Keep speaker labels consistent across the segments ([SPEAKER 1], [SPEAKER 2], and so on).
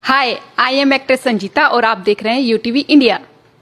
[SPEAKER 1] Hi, I am actress Sanjita और आप देख रहे हैं यूटीवी इंडिया।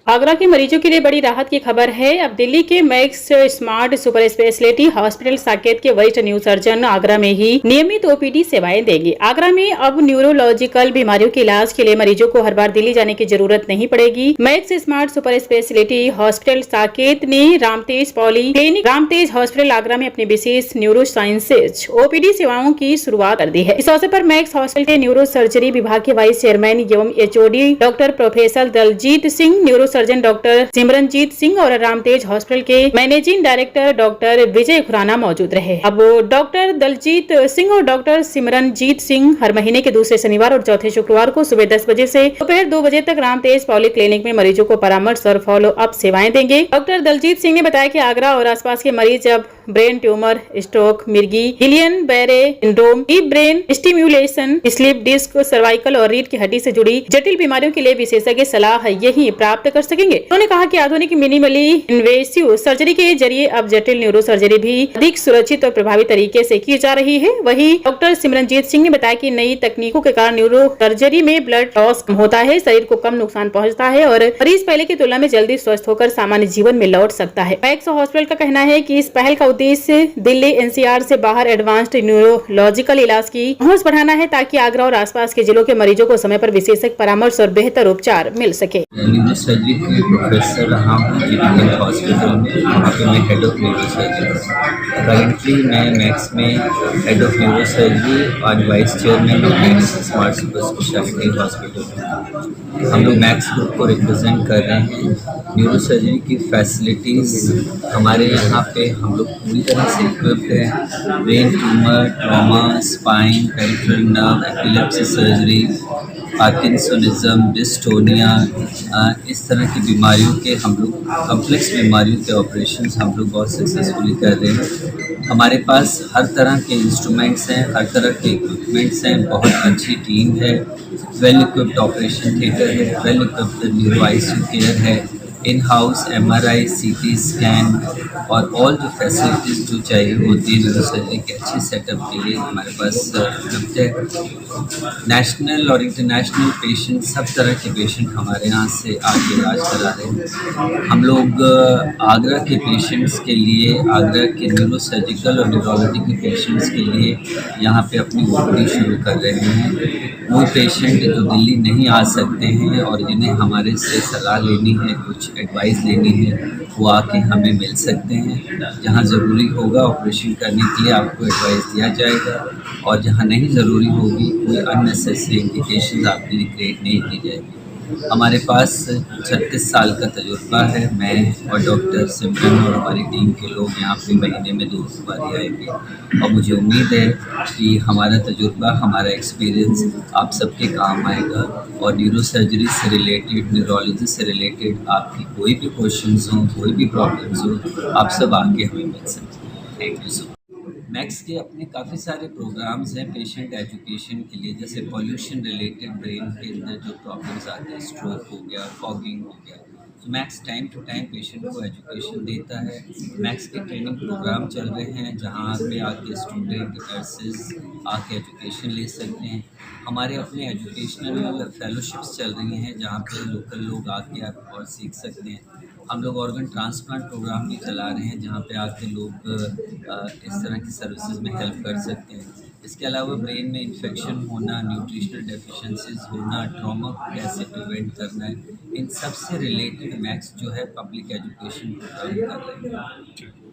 [SPEAKER 2] आगरा के मरीजों के लिए बड़ी राहत की खबर है। अब दिल्ली के max smart super speciality hospital Saket के वरिष्ठ न्यू सर्जन आगरा में ही नियमित ओपीडी सेवाएं देंगे। आगरा में अब न्यूरोलॉजिकल बीमारियों के इलाज के लिए मरीजों को हर बार दिल्ली जाने की जरूरत नहीं पड़ेगी। Max smart super speciality hospital Saket ने Ramtej polyclinic Ramtej hospital Agra में अपनी विशेष न्यूरो साइंसेज ओपीडी सेवाओं की शुरुआत कर दी है। इस अवसर पर मैक्स हॉस्पिटल के न्यूरो सर्जरी विभाग के वाइस चेयरमैन एवं HOD doctor professor Daljit Singh, neurosurgeon doctor Simranjit Singh और रामतेज हॉस्पिटल के managing director doctor Vijay Khurana मौजूद रहे। अब डॉक्टर दलजीत सिंह और डॉक्टर सिमरनजीत सिंह हर महीने के दूसरे शनिवार और चौथे शुक्रवार को सुबह 10 बजे से दोपहर 2 बजे तक रामतेज पॉली क्लिनिक में मरीजों को परामर्श और फॉलो अप सेवाएं देंगे। डॉक्टर दलजीत सिंह ने बताया कि आगरा और आसपास के मरीज अब ब्रेन ट्यूमर, स्ट्रोक, मिर्गी, Guillain Barre syndrome, deep brain stimulation, slip disc, cervical और रीढ़ की हड्डी से जुड़ी जटिल बीमारियों के लिए विशेषज्ञ सलाह यही प्राप्त कर सकेंगे। उन्होंने कहा कि आधुनिक मिनिमली इन्वेसिव सर्जरी के जरिए अब जटिल न्यूरो सर्जरी भी अधिक सुरक्षित और प्रभावी तरीके से की जा रही है। वहीं डॉक्टर सिमरनजीत सिंह ने बताया कि नई तकनीकों के कारण न्यूरो सर्जरी में ब्लड लॉस कम होता है, शरीर को कम नुकसान पहुंचता है और मरीज पहले की तुलना में जल्दी स्वस्थ होकर सामान्य जीवन में लौट सकता है। मैक्स हॉस्पिटल का कहना है कि इस पहल का उद्देश्य दिल्ली एनसीआर से बाहर एडवांस्ड न्यूरोलॉजिकल इलाज की पहुंच बढ़ाना है, ताकि आगरा और आसपास के जिलों के मरीजों को समय पर विशेषज्ञ परामर्श और बेहतर उपचार मिल सके।
[SPEAKER 3] न्यूरो सर्जरी के प्रोफेसर रहा हूँ जीबीएल हॉस्पिटल में, वहाँ पे मैं head of neuro surgery. Currently मैं मैक्स में हेड ऑफ न्यूरो सर्जरी और vice chairman of smart super speciality hospital. हम लोग मैक्स ग्रुप को रिप्रेजेंट कर रहे हैं। न्यूरो सर्जरी की फैसिलिटीज़ हमारे यहाँ पे हम लोग पूरी तरह से इक्विप्ड हैं। Brain tumour, trauma, spine, peripheral nerve, epilepsy surgery, parkinsonism, dystonia, इस तरह की बीमारियों के हम लोग कॉम्प्लेक्स बीमारियों के ऑपरेशंस हम लोग बहुत सक्सेसफुली कर रहे हैं। हमारे पास हर तरह के इंस्ट्रूमेंट्स हैं, हर तरह के इक्विपमेंट्स हैं, बहुत अच्छी टीम है, वेल इक्विप्ड ऑपरेशन थिएटर है, well equipped neuro ICU care है, in house MRI, CT scan और ऑल जो फैसिलिटीज़ जो चाहिए होती है न्यूरो सर्जरी के अच्छे सेटअप के लिए हमारे पास उपलब्ध है। नेशनल और इंटरनेशनल पेशेंट, सब तरह के पेशेंट हमारे यहाँ से आके इलाज करा रहे हैं। हम लोग आगरा के पेशेंट्स के लिए, आगरा के न्यूरो सर्जिकल और न्यूरोलॉजी के पेशेंट्स के लिए यहाँ पे अपनी ओपीडी शुरू कर रहे हैं। वो पेशेंट जो दिल्ली नहीं आ सकते हैं और जिन्हें हमारे से सलाह लेनी है, कुछ एडवाइस लेनी है, वो आके हमें मिल सकते हैं। जहाँ ज़रूरी होगा ऑपरेशन करने के लिए आपको एडवाइस दिया जाएगा और जहाँ नहीं ज़रूरी होगी कोई अननेसेसरी इंडिकेशन आपके लिए क्रिएट नहीं की जाएगी। हमारे पास 36 साल का तजुर्बा है। मैं और डॉक्टर सिमरन और हमारी टीम के लोग यहाँ पे महीने में 2 बार आएंगे और मुझे उम्मीद है कि हमारा तजुर्बा, हमारा एक्सपीरियंस आप सबके काम आएगा और न्यूरो सर्जरी से रिलेटेड, न्यूरोलॉजी से रिलेटेड आपकी कोई भी क्वेश्चंस हों, कोई भी प्रॉब्लम्स हो, आप सब आके हमें मिल सकते हैं। Thank you so much. Max के अपने काफ़ी सारे प्रोग्राम्स हैं पेशेंट एजुकेशन के लिए, जैसे पॉल्यूशन रिलेटेड ब्रेन के अंदर जो प्रॉब्लम्स आते हैं, स्ट्रोक हो गया, फॉगिंग हो गया, तो Max time to time patient को एजुकेशन देता है। मैक्स के ट्रेनिंग प्रोग्राम चल रहे हैं जहाँ पे आके स्टूडेंट, नर्सेज आके एजुकेशन ले सकते हैं। हमारे अपने एजुकेशनल फेलोशिप्स चल रही हैं जहाँ पे लोकल लोग आके आप और सीख सकते हैं। हम लोग ऑर्गन ट्रांसप्लांट प्रोग्राम भी चला रहे हैं जहाँ पे आके लोग इस तरह की सर्विसेज में हेल्प कर सकते हैं। इसके अलावा ब्रेन में इन्फेक्शन होना, न्यूट्रिशनल डेफिशिएंसीज होना, ट्रॉमा को कैसे प्रिवेंट करना है, इन सब से रिलेटेड मैक्स जो है पब्लिक एजुकेशन प्रोग्राम कर रहे हैं।